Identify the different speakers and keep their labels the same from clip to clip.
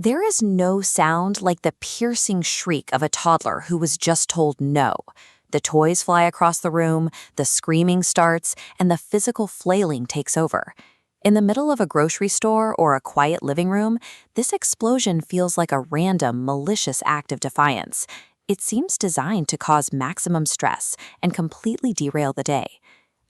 Speaker 1: There is no sound like the piercing shriek of a toddler who was just told no. The toys fly across the room, the screaming starts, and the physical flailing takes over. In the middle of a grocery store or a quiet living room, this explosion feels like a random, malicious act of defiance. It seems designed to cause maximum stress and completely derail the day.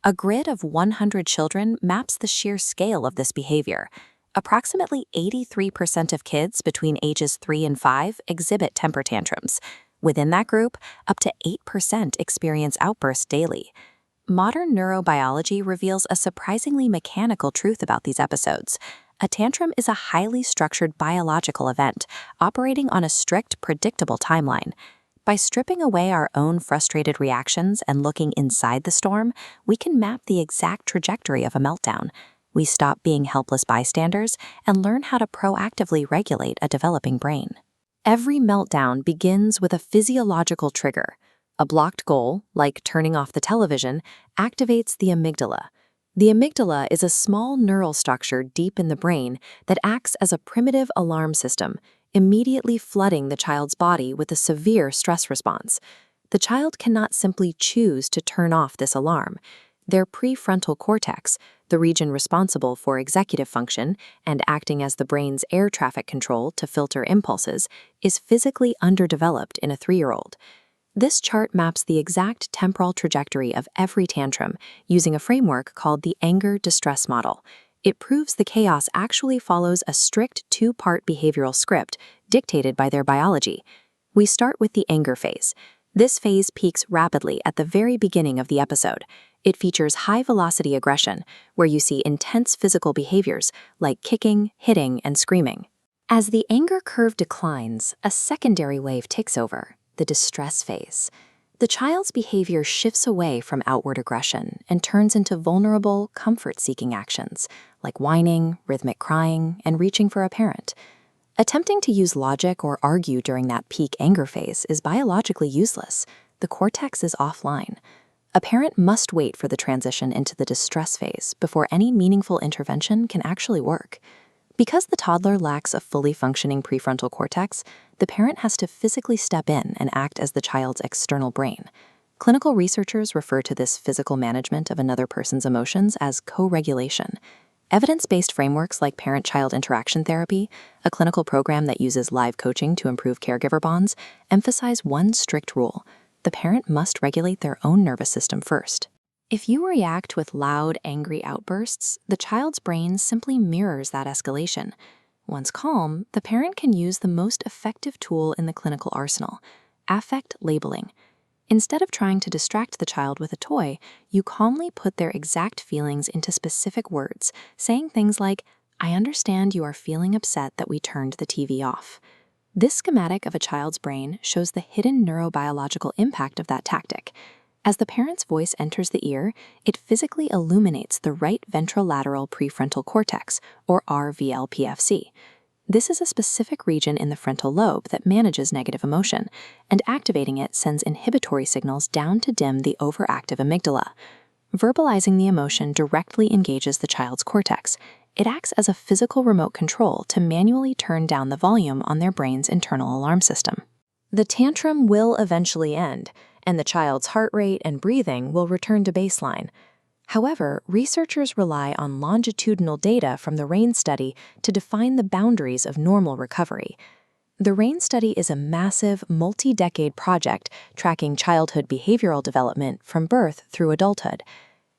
Speaker 1: A grid of 100 children maps the sheer scale of this behavior. Approximately 83% of kids between ages 3 and 5 exhibit temper tantrums. Within that group, up to 8% experience outbursts daily. Modern neurobiology reveals a surprisingly mechanical truth about these episodes. A tantrum is a highly structured biological event, operating on a strict, predictable timeline. By stripping away our own frustrated reactions and looking inside the storm, we can map the exact trajectory of a meltdown. We stop being helpless bystanders and learn how to proactively regulate a developing brain. Every meltdown begins with a physiological trigger. A blocked goal, like turning off the television, activates the amygdala. The amygdala is a small neural structure deep in the brain that acts as a primitive alarm system, immediately flooding the child's body with a severe stress response. The child cannot simply choose to turn off this alarm. Their prefrontal cortex, the region responsible for executive function and acting as the brain's air traffic control to filter impulses, is physically underdeveloped in a 3-year-old. This chart maps the exact temporal trajectory of every tantrum using a framework called the anger distress model. It proves the chaos actually follows a strict 2-part behavioral script dictated by their biology. We start with the anger phase. This phase peaks rapidly at the very beginning of the episode. It features high-velocity aggression, where you see intense physical behaviors like kicking, hitting, and screaming. As the anger curve declines, a secondary wave takes over, the distress phase. The child's behavior shifts away from outward aggression and turns into vulnerable, comfort-seeking actions, like whining, rhythmic crying, and reaching for a parent. Attempting to use logic or argue during that peak anger phase is biologically useless. The cortex is offline. A parent must wait for the transition into the distress phase before any meaningful intervention can actually work. Because the toddler lacks a fully functioning prefrontal cortex, the parent has to physically step in and act as the child's external brain. Clinical researchers refer to this physical management of another person's emotions as co-regulation. Evidence-based frameworks like parent-child interaction therapy, a clinical program that uses live coaching to improve caregiver bonds, emphasize one strict rule: the parent must regulate their own nervous system first. If you react with loud, angry outbursts, the child's brain simply mirrors that escalation. Once calm, the parent can use the most effective tool in the clinical arsenal: affect labeling. Instead of trying to distract the child with a toy, you calmly put their exact feelings into specific words, saying things like, "I understand you are feeling upset that we turned the TV off." This schematic of a child's brain shows the hidden neurobiological impact of that tactic. As the parent's voice enters the ear, it physically illuminates the right ventrolateral prefrontal cortex, or RVLPFC. This is a specific region in the frontal lobe that manages negative emotion, and activating it sends inhibitory signals down to dim the overactive amygdala. Verbalizing the emotion directly engages the child's cortex. It acts as a physical remote control to manually turn down the volume on their brain's internal alarm system. The tantrum will eventually end, and the child's heart rate and breathing will return to baseline. However, researchers rely on longitudinal data from the RAIN study to define the boundaries of normal recovery. The RAIN study is a massive, multi-decade project tracking childhood behavioral development from birth through adulthood.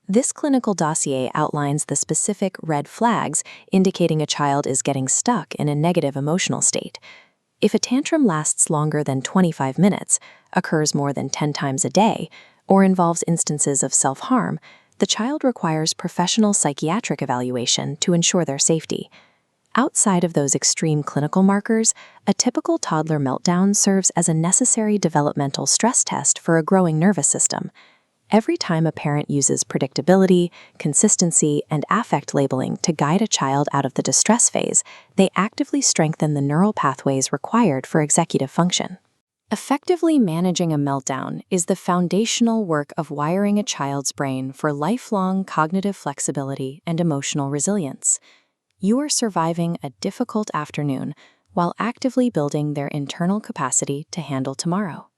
Speaker 1: This clinical dossier outlines the specific red flags indicating a child is getting stuck in a negative emotional state. If a tantrum lasts longer than 25 minutes, occurs more than 10 times a day, or involves instances of self-harm, the child requires professional psychiatric evaluation to ensure their safety. Outside of those extreme clinical markers, a typical toddler meltdown serves as a necessary developmental stress test for a growing nervous system. Every time a parent uses predictability, consistency, and affect labeling to guide a child out of the distress phase, they actively strengthen the neural pathways required for executive function. Effectively managing a meltdown is the foundational work of wiring a child's brain for lifelong cognitive flexibility and emotional resilience. You are surviving a difficult afternoon, while actively building their internal capacity to handle tomorrow.